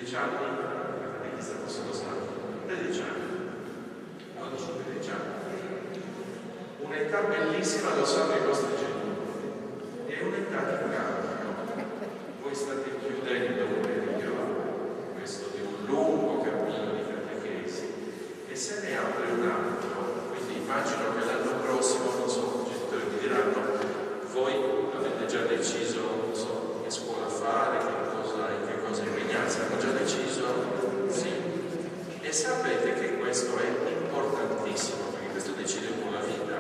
13 anni, la catechista forse lo sa, 13 anni, 12-13 anni, un'età bellissima, lo sanno i vostri genitori, è un'età di cambio. Voi state chiudendo un periodo, questo di un lungo cammino di catechesi, e se ne apre un altro, quindi immagino che l'anno prossimo, non so, i genitori mi diranno, voi avete già deciso, non so, che scuola fare, in che cosa impegnarsi, hanno già deciso? Sì. E sapete che questo è importantissimo, perché questo decide un po' la vita,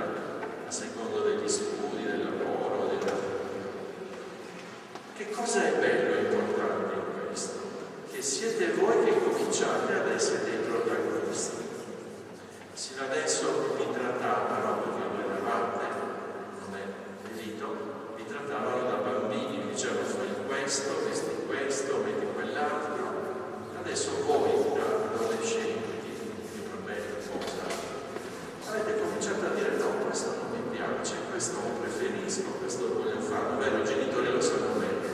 a secondo degli studi, del lavoro, Che cosa è bello e importante in questo? Che siete voi che cominciate ad essere dei protagonisti. Sino adesso vi trattavano, perché voi eravate, non è delitto, vi trattavano da bambini, vi dicevano fai questo, vesti questo, vedi quell'altro. Adesso voi, da adolescenti, di problemi, avete cominciato a dire no, questo non mi piace, questo non preferisco, questo lo voglio fare. Beh, i genitori lo sanno bene,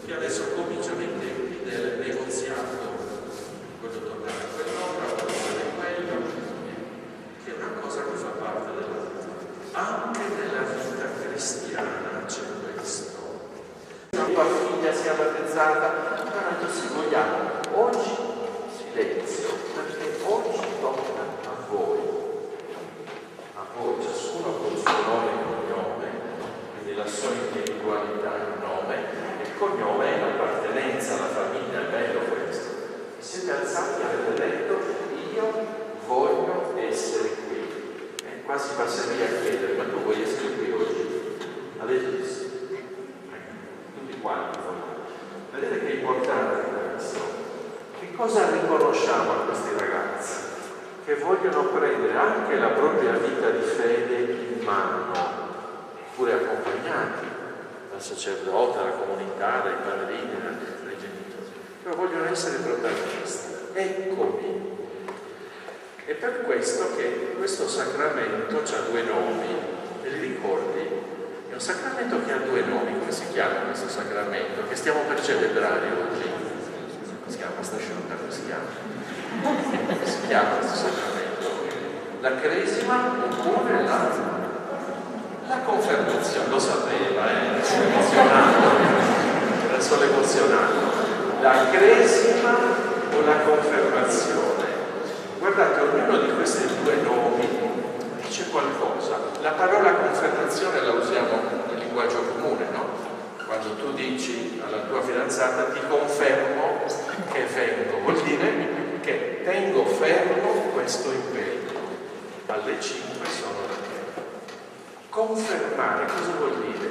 che adesso cominciano i tempi del negoziato, voglio tornare a quell'opera, voglio fare quello, che è una cosa che fa parte della vita. Anche nella vita cristiana c'è questo. La tua figlia si è battezzata, ma se vogliamo, oggi silenzio, perché oggi tocca a voi, ciascuno con il suo nome e cognome, quindi la sua individualità e il nome, il cognome è l'appartenenza alla famiglia, è bello questo. Siete alzati e avete detto, io voglio essere qui. E quasi passerei a chiedere, ma tu vuoi essere qui oggi? Avete sì. Tutti quanti vogliono. Vedete che è importante questo? Che cosa riconosciamo a questi ragazzi? Che vogliono prendere anche la propria vita di fede in mano, eppure accompagnati dal sacerdote, dalla comunità, dai padrini, dai genitori, però vogliono essere protagonisti. Eccomi. È per questo che questo sacramento ha due nomi, ve li ricordi? È un sacramento che ha due nomi. Come si chiama questo sacramento? Che stiamo per celebrare oggi? Come si chiama questa scelta? Come si chiama? Si chiama questo sacramento? La cresima oppure la confermazione? Lo sapeva, era solo emozionato. La cresima o la confermazione? Guardate, ognuno di questi due nomi dice qualcosa. La parola confermazione la usiamo nel linguaggio comune, no? Quando tu dici alla tua fidanzata ti confermo che vengo, vuol dire che tengo fermo questo impegno. Alle 5 sono da te. Confermare cosa vuol dire?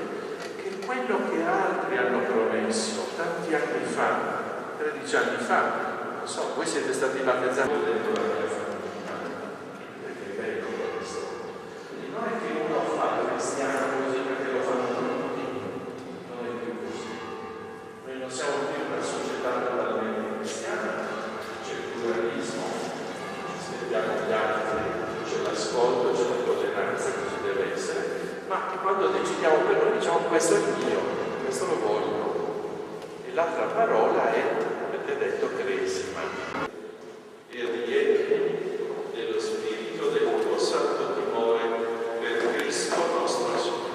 Che quello che altri hanno promesso tanti anni fa, 13 anni fa, non so, voi siete stati battezzati dentro la mia famiglia, perché è bello questo. Quindi non è che uno fa il cristiano così perché lo fanno tutti, non è più così. Noi non siamo più una società totalmente cristiana, c'è il pluralismo, aspettiamo gli altri, c'è l'ascolto, c'è la tolleranza, così deve essere, ma quando decidiamo per noi diciamo questo è mio, questo lo voglio. E l'altra parola è, avete detto, cresima. E riempiti dello spirito del tuo santo timore per Cristo nostro Signore.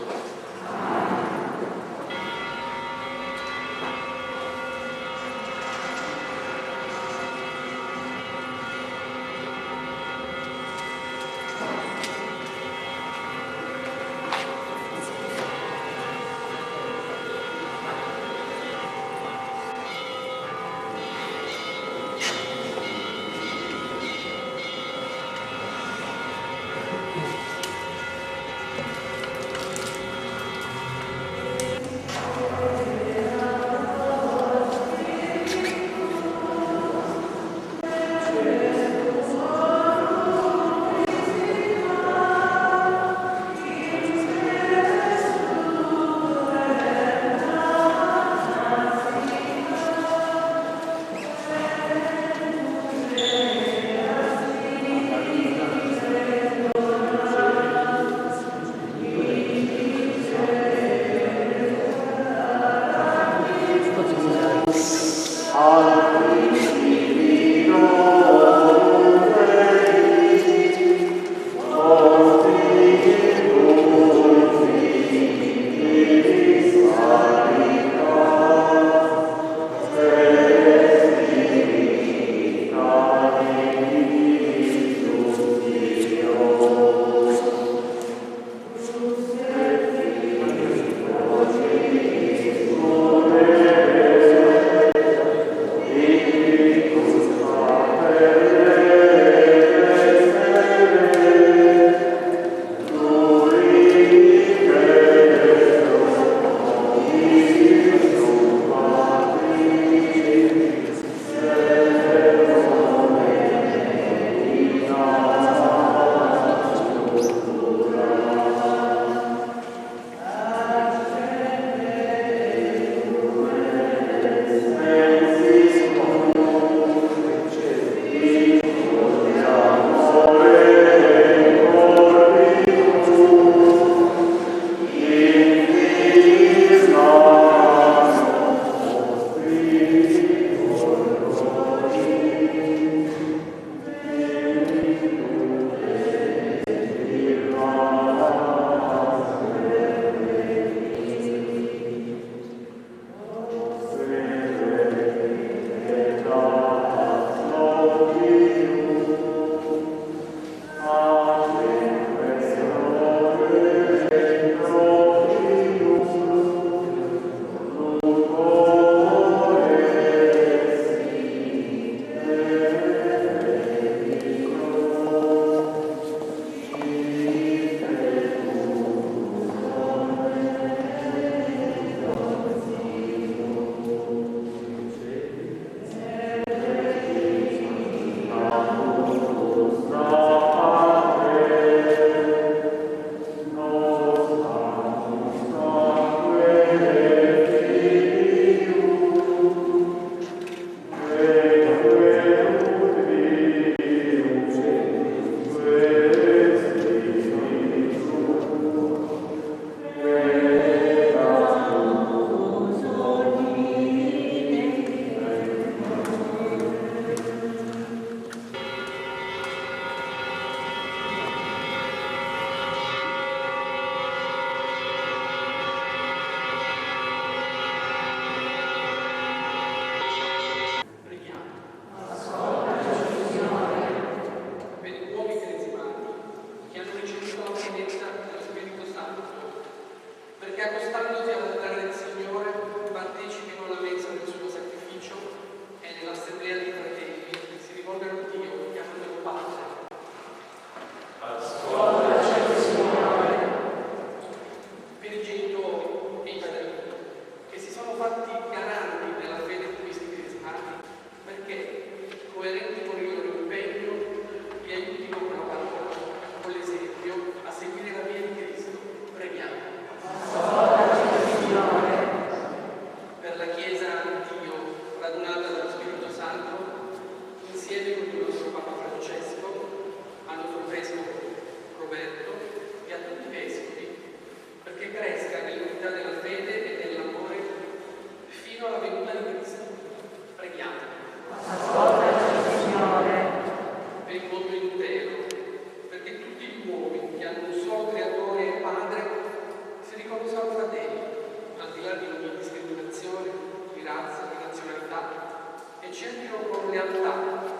accettino con lealtà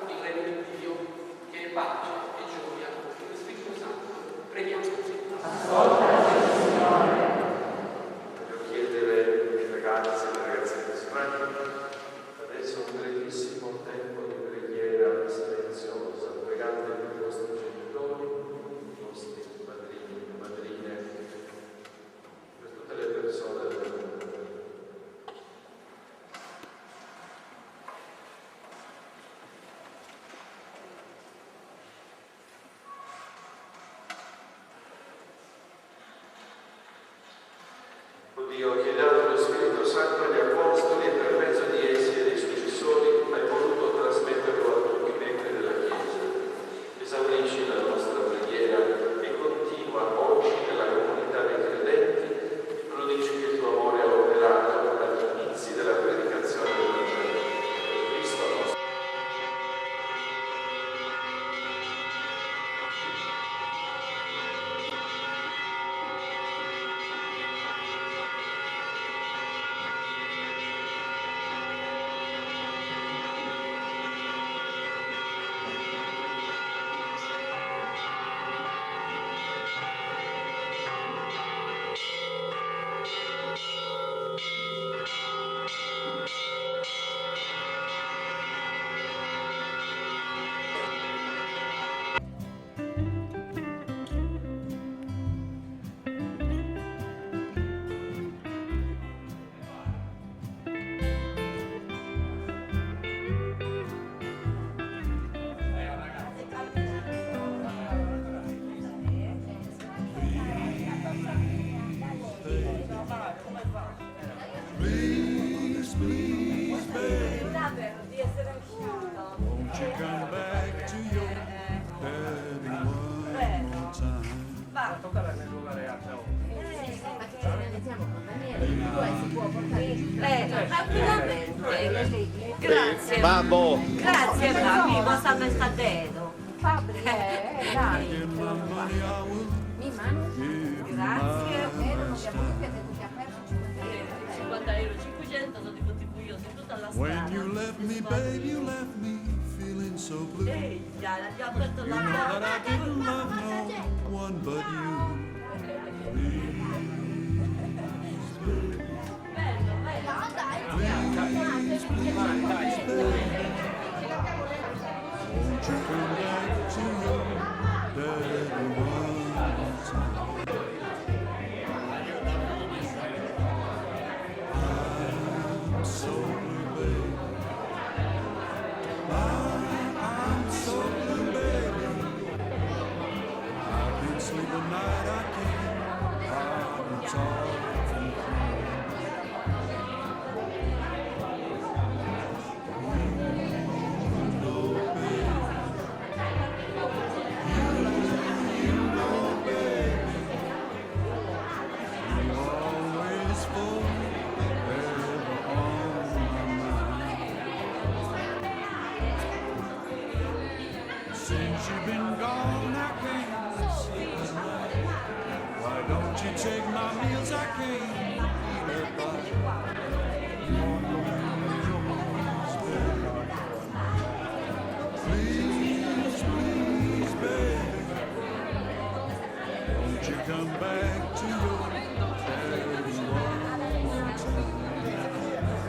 il regno di Dio, che è pace e gioia nello Spirito Santo. Preghiamo così. Ascoltaci, Signore. Voglio chiedere ai ragazzi e alle ragazze musulmani adesso un brevissimo tempo di preghiera silenziosa, pregate per i vostri genitori, i vostri padrini e madrine, per tutte le persone del mondo. Dio, che hai dato lo Spirito Santo agli Apostoli e per mezzo di essi e dei successori hai voluto trasmetterlo a tutti i membri della Chiesa. Esaurisci la nostra preghiera e continua oggi nella comunità dei credenti i prodigi che il tuo amore ha operato dagli inizi della predicazione del Vangelo. Per Cristo nostro. Please, please, baby, Di essere uscito. won't you come back to your daddy one more time? Va. Tranquillamente. Grazie. Babbo! Grazie, vivo sta dedo. Dai. Get my money, I will give Grazie. my time. 50 euro, 500 sono di contribuito tutta la When strada. you left me, babe, you left me feeling so blue. Ehi, già, gli ho aperto la You know that I porta. didn't love no one but you. Please, Bello, bello. please, please, baby, won't you come back to your daddy one more time? I'm so blue, baby. I'm so blue, baby. I can't sleep at night, I can't. I've been talking always forever on my mind. Since you've been gone, I can't sleep at night. Why don't you take my meals? I can't eat a bite. Please, please, baby, won't you come back to your daddy one more time?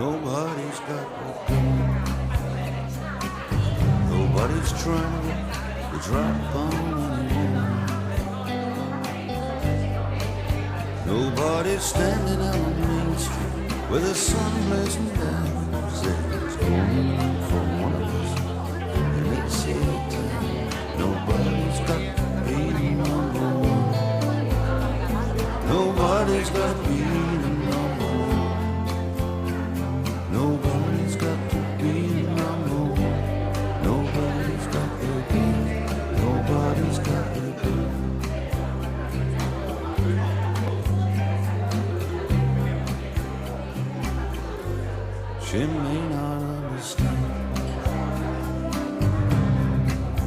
Nobody's got the gun. Nobody's trying to drop on anyone. Nobody's standing out on Main Street where the sun blazing down. Said it's going for one of us, and it's your time. Nobody's got to be number one. Nobody's got to be number one. Nobody's got to be number one. Nobody's got to be. Nobody's got to be. She may not understand.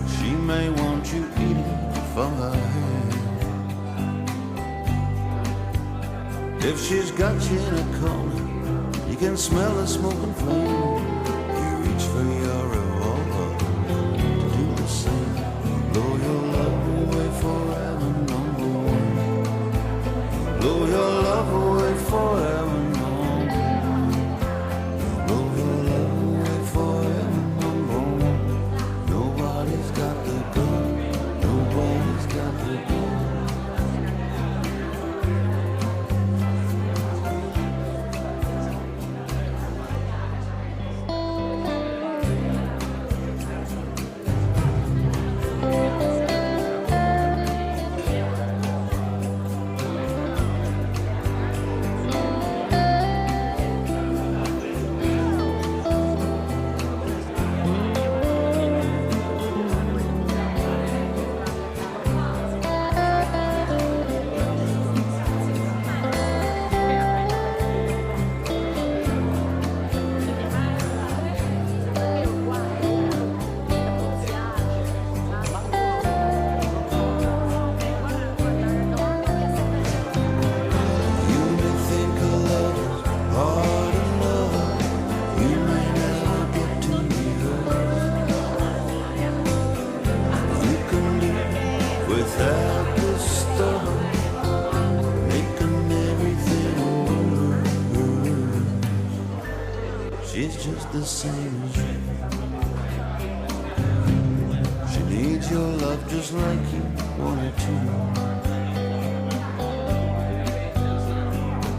She may want you eating from her hand. If she's got you in a corner, you can smell the smoking flame. You reach for your revolver to do the same. Blow your love away forever, number one. Blow your love away forever, number one. Blow your love away forever, number one. Nobody's got the gun. Nobody's got the gun. She's just the same as you. She needs your love just like you wanted to.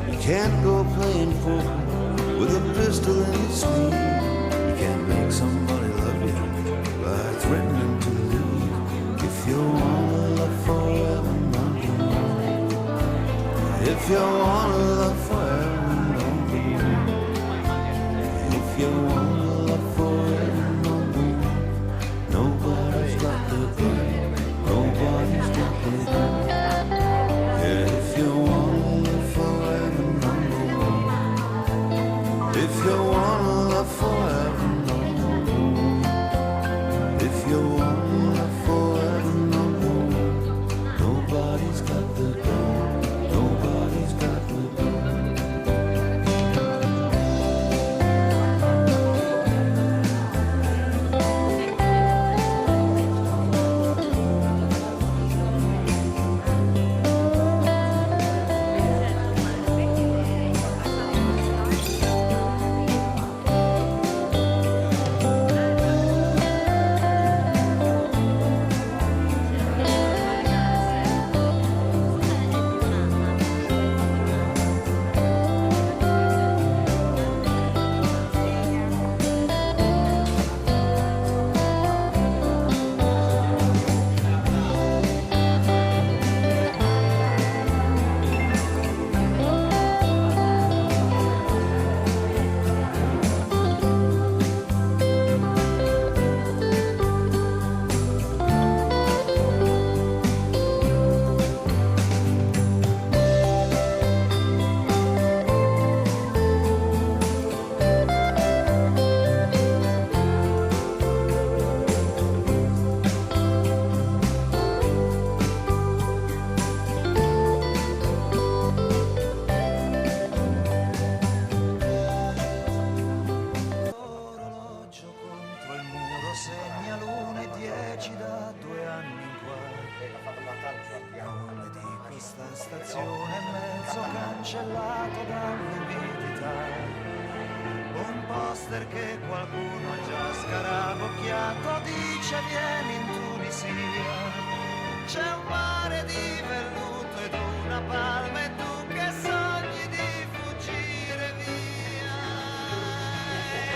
You can't go playing poker with a pistol in your sleeve. You can't make somebody love you by threatening to leave. If you wanna love forever, number one. If you wanna love forever, number one. If you wanna love forever, number one. Nobody's got the gun. Nobody's got the gun. Yeah, if you wanna live forever, number one. If you wanna love forever, number one. If you wanna love forever, number one. Nobody's got the gun. Nobody's got the gun. Segna l'1:10 da 2 anni qua. Nome di questa stazione mezzo cancellato dall'eredità. poster che qualcuno ha già scarabocchiato, dice vieni in Tunisia. C'è un mare di velluto ed una palma e tu che sogni di fuggire via e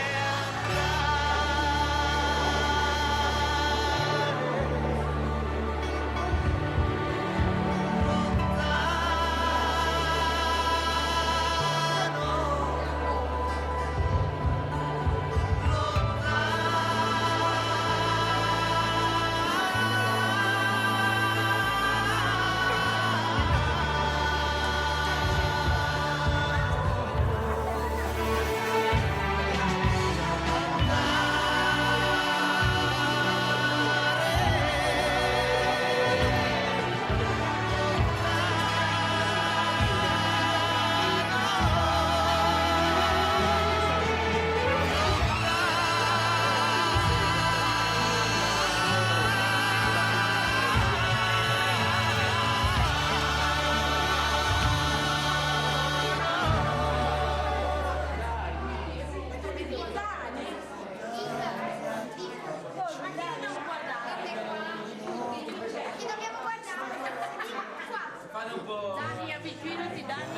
Dani, avvicinati, Dani.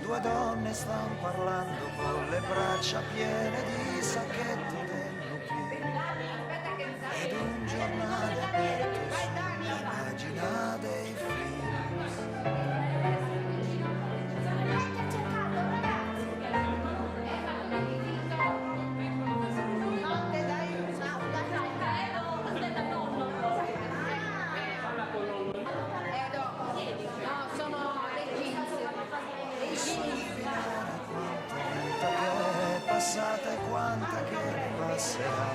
due donne stanno parlando con le braccia piene di sacchetti dell'Upi ed un giornale aperto sulla pagina dei film. Passata e quanta che passerà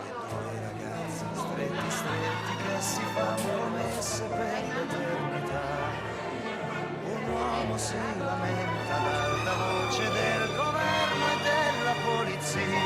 e due ragazzi stretti stretti che si fanno promesse per l'eternità. Un uomo si lamenta ad alta voce del governo e della polizia